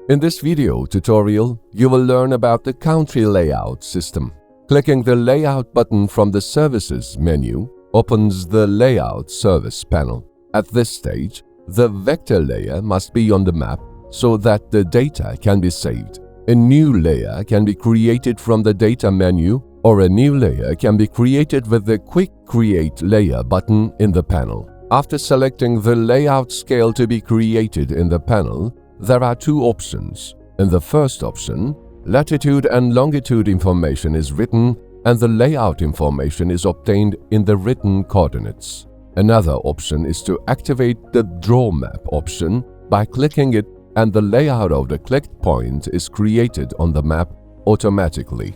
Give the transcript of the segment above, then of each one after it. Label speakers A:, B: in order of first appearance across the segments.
A: In this video tutorial, you will learn about the country layout system. Clicking the Layout button from the Services menu opens the Layout Service panel. At this stage, the vector layer must be on the map so that the data can be saved. A new layer can be created from the Data menu, or a new layer can be created with the Quick Create Layer button in the panel. After selecting the layout scale to be created in the panel, there are two options. In the first option, latitude and longitude information is written and the layout information is obtained in the written coordinates. Another option is to activate the Draw Map option by clicking it, and the layout of the clicked point is created on the map automatically.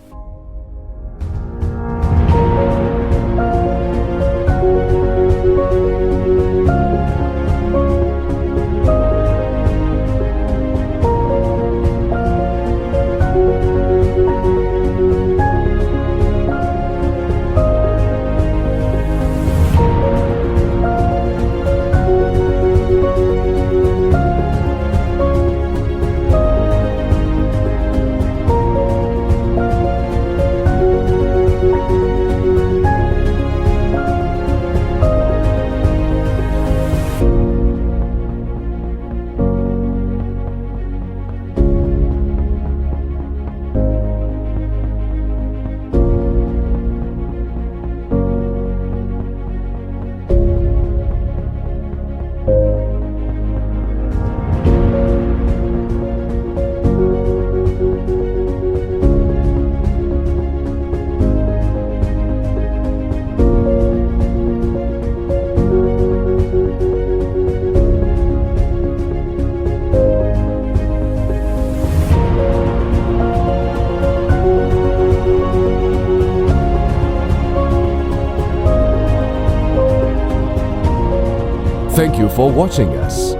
A: Thank you for watching us.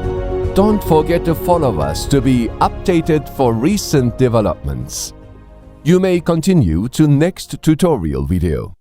A: Don't forget to follow us to be updated for recent developments. You may continue to next tutorial video.